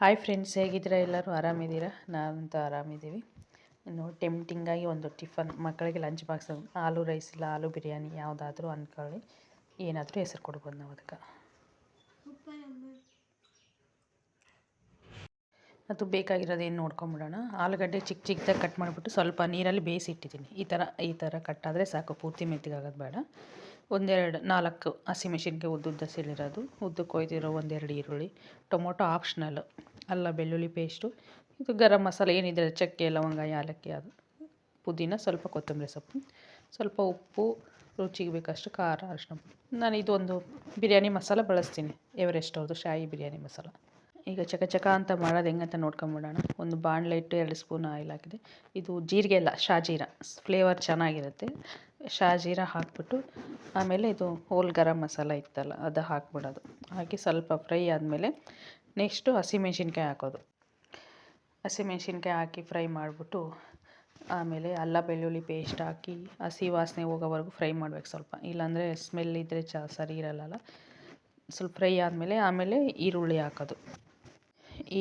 Hi friends, ಹೇಗಿದ್ದೀರಾ? ಎಲ್ಲರೂ ಆರಾಮಿದ್ದೀರಾ? ನಾವಂತೂ ಆರಾಮಿದ್ದೀವಿ. ಇನ್ನು ಟೆಂಪ್ಟಿಂಗಾಗಿ ಒಂದು ಟಿಫನ್ ಮಕ್ಕಳಿಗೆ ಲಂಚ್ ಬಾಕ್ಸ್ ಆಲೂ ರೈಸ್ ಇಲ್ಲ ಆಲೂ ಬಿರಿಯಾನಿ ಯಾವುದಾದ್ರೂ ಅಂದ್ಕೊಳ್ಳಿ, ಏನಾದರೂ ಹೆಸರು ಕೊಡ್ಬೋದು ನಾವು ಅದಕ್ಕೆ. ಅದು ಬೇಕಾಗಿರೋದು ಏನು ನೋಡ್ಕೊಂಬಿಡೋಣ. ಆಲೂಗಡ್ಡೆ ಚಿಕ್ಕ ಚಿಕ್ಕದಾಗಿ ಕಟ್ ಮಾಡಿಬಿಟ್ಟು ಸ್ವಲ್ಪ ನೀರಲ್ಲಿ ಬೇಯಿಸಿಟ್ಟಿದ್ದೀನಿ. ಈ ಥರ ಕಟ್ಟಾದರೆ ಸಾಕು, ಪೂರ್ತಿ ಮೆತ್ತಗಾಗೋದು ಬೇಡ. 4 ಹಸಿಮೆಣಸಿನ್ಕಾಯಿ ಉದ್ದುದ್ದ ಸೀಳಿರೋದು, ಉದ್ದಕ್ಕೆ ಕೊಯ್ದಿರೋ 1-2 ಈರುಳ್ಳಿ, ಟೊಮೊಟೊ ಆಪ್ಷನಲ್ಲು, ಅಲ್ಲ ಬೆಳ್ಳುಳ್ಳಿ ಪೇಸ್ಟು, ಇದು ಗರಂ ಮಸಾಲೆ ಏನಿದೆ ಚಕ್ಕೆ ಲವಂಗ ಯಾಲಕ್ಕಿ, ಅದು ಪುದೀನ, ಸ್ವಲ್ಪ ಕೊತ್ತಂಬರಿ ಸೊಪ್ಪು, ಸ್ವಲ್ಪ ಉಪ್ಪು, ರುಚಿಗೆ ಬೇಕಷ್ಟು ಖಾರ, ಅರಿಶಿನ ಪುಡಿ. ನಾನು ಇದೊಂದು ಬಿರಿಯಾನಿ ಮಸಾಲ ಬಳಸ್ತೀನಿ, ಎವರೆಸ್ಟ್ ಅವ್ರದ್ದು ಶಾಯಿ ಬಿರಿಯಾನಿ ಮಸಾಲ. ಈಗ ಚಕ ಅಂತ ಮಾಡೋದು ಹೆಂಗಂತ ನೋಡ್ಕೊಂಬಿಡೋಣ. ಒಂದು ಬಾಣಲೆ ಇಟ್ಟು 2 ಸ್ಪೂನ್ ಆಯಿಲ್ ಹಾಕಿದೆ. ಇದು ಜೀರಿಗೆ ಅಲ್ಲ, ಶಾಜೀರ, ಫ್ಲೇವರ್ ಚೆನ್ನಾಗಿರುತ್ತೆ. ಶಾಜೀರ ಹಾಕ್ಬಿಟ್ಟು ಆಮೇಲೆ ಇದು ಹೋಲ್ ಗರಂ ಮಸಾಲ ಇತ್ತಲ್ಲ ಅದು ಹಾಕ್ಬಿಡೋದು. ಹಾಕಿ ಸ್ವಲ್ಪ ಫ್ರೈ ಆದಮೇಲೆ ನೆಕ್ಸ್ಟು ಹಸಿಮೆಣ್ಸಿನ್ಕಾಯಿ ಹಾಕೋದು. ಹಸಿಮೆಣ್ಸಿನ್ಕಾಯಿ ಹಾಕಿ ಫ್ರೈ ಮಾಡಿಬಿಟ್ಟು ಆಮೇಲೆ ಅಲ್ಲ ಬೆಳ್ಳುಳ್ಳಿ ಪೇಸ್ಟ್ ಹಾಕಿ ಹಸಿ ವಾಸನೆ ಹೋಗೋವರೆಗೂ ಫ್ರೈ ಮಾಡ್ಬೇಕು ಸ್ವಲ್ಪ, ಇಲ್ಲಾಂದರೆ ಸ್ಮೆಲ್ ಇದ್ದರೆ ಸರಿ ಇರಲ್ಲ. ಸ್ವಲ್ಪ ಫ್ರೈ ಆಮೇಲೆ ಈರುಳ್ಳಿ ಹಾಕೋದು.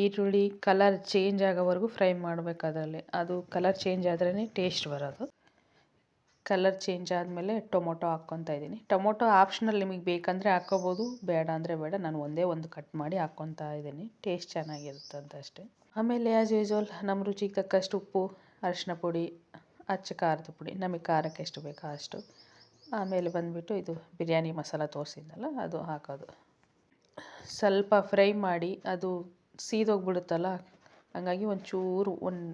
ಈರುಳ್ಳಿ ಕಲರ್ ಚೇಂಜ್ ಆಗೋವರೆಗೂ ಫ್ರೈ ಮಾಡಬೇಕು ಅದರಲ್ಲಿ. ಅದು ಕಲರ್ ಚೇಂಜ್ ಆದ್ರೇ ಟೇಸ್ಟ್ ಬರೋದು. ಕಲರ್ ಚೇಂಜ್ ಆದಮೇಲೆ ಟೊಮೊಟೊ ಹಾಕ್ಕೊತಾ ಇದ್ದೀನಿ. ಟೊಮೊಟೊ ಆಪ್ಷನಲ್, ನಿಮಗೆ ಬೇಕಂದರೆ ಹಾಕ್ಕೋಬೋದು, ಬೇಡ ಅಂದರೆ ಬೇಡ. ನಾನು ಒಂದೇ ಒಂದು ಕಟ್ ಮಾಡಿ ಹಾಕ್ಕೊತಾ ಇದ್ದೀನಿ, ಟೇಸ್ಟ್ ಚೆನ್ನಾಗಿರುತ್ತೆ ಅಂತ ಅಷ್ಟೇ. ಆಮೇಲೆ ಆ್ಯಸ್ ಯೂಸ್ವಲ್ ನಮ್ಮ ರುಚಿಗೆ ತಕ್ಕಷ್ಟು ಉಪ್ಪು, ಅರಿಶಿನ ಪುಡಿ, ಅಚ್ಚ ಖಾರದ ಪುಡಿ, ನಮಗೆ ಖಾರಕ್ಕೆ ಎಷ್ಟು ಬೇಕೋ ಅಷ್ಟು. ಆಮೇಲೆ ಬಂದುಬಿಟ್ಟು ಇದು ಬಿರಿಯಾನಿ ಮಸಾಲ ತೋರಿಸಿದ್ನಲ್ಲ ಅದು ಹಾಕೋದು. ಸ್ವಲ್ಪ ಫ್ರೈ ಮಾಡಿ ಅದು ಸೀದೋಗ್ಬಿಡುತ್ತಲ್ಲ, ಹಂಗಾಗಿ ಒಂಚೂರು ಒಂದು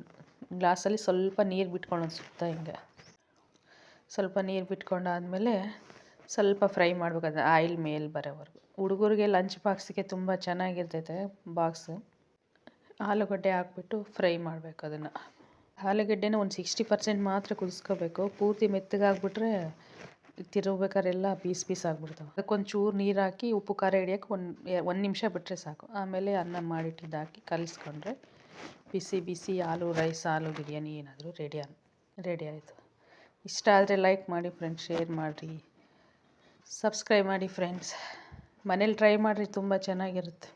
ಗ್ಲಾಸಲ್ಲಿ ಸ್ವಲ್ಪ ನೀರು ಬಿಟ್ಕೊಳ್ಳೋದು ಸುತ್ತ ಹಿಂಗೆ. ಸ್ವಲ್ಪ ನೀರು ಬಿಟ್ಕೊಂಡಾದಮೇಲೆ ಸ್ವಲ್ಪ ಫ್ರೈ ಮಾಡಬೇಕಾದ್ರೆ ಆಯಿಲ್ ಮೇಲೆ ಬರೋವರೆಗೂ. ಹುಡುಗರಿಗೆ ಲಂಚ್ ಬಾಕ್ಸಿಗೆ ತುಂಬ ಚೆನ್ನಾಗಿರ್ತೈತೆ ಬಾಕ್ಸು. ಆಲೂಗಡ್ಡೆ ಹಾಕ್ಬಿಟ್ಟು ಫ್ರೈ ಮಾಡಬೇಕು ಅದನ್ನು. ಆಲೂಗಡ್ಡೆನ ಒಂದು 60% ಮಾತ್ರ ಕುದಿಸ್ಕೋಬೇಕು. ಪೂರ್ತಿ ಮೆತ್ತಗಾಗ್ಬಿಟ್ರೆ ತಿರುಗಬೇಕಾರೆಲ್ಲ ಪೀಸ್ ಆಗಿಬಿಡ್ತಾವೆ. ಅದಕ್ಕೊಂಚೂರು ನೀರು ಹಾಕಿ ಉಪ್ಪು ಖಾರ ಹಿಡಿಯೋಕೆ ಒಂದು ನಿಮಿಷ ಬಿಟ್ಟರೆ ಸಾಕು. ಆಮೇಲೆ ಅನ್ನ ಮಾಡಿಟ್ಟಿದ್ದು ಹಾಕಿ ಕಲಿಸ್ಕೊಂಡ್ರೆ ಬಿಸಿ ಆಲೂ ರೈಸ್, ಆಲೂ ಬಿರಿಯಾನಿ ಏನಾದರೂ ರೆಡಿ ಆಯಿತು. ಇಷ್ಟ ಆದರೆ ಲೈಕ್ ಮಾಡಿ ಫ್ರೆಂಡ್ಸ್, ಶೇರ್ ಮಾಡಿರಿ, ಸಬ್ಸ್ಕ್ರೈಬ್ ಮಾಡಿ ಫ್ರೆಂಡ್ಸ್. ಮನೇಲಿ ಟ್ರೈ ಮಾಡಿರಿ, ತುಂಬ ಚೆನ್ನಾಗಿರುತ್ತೆ.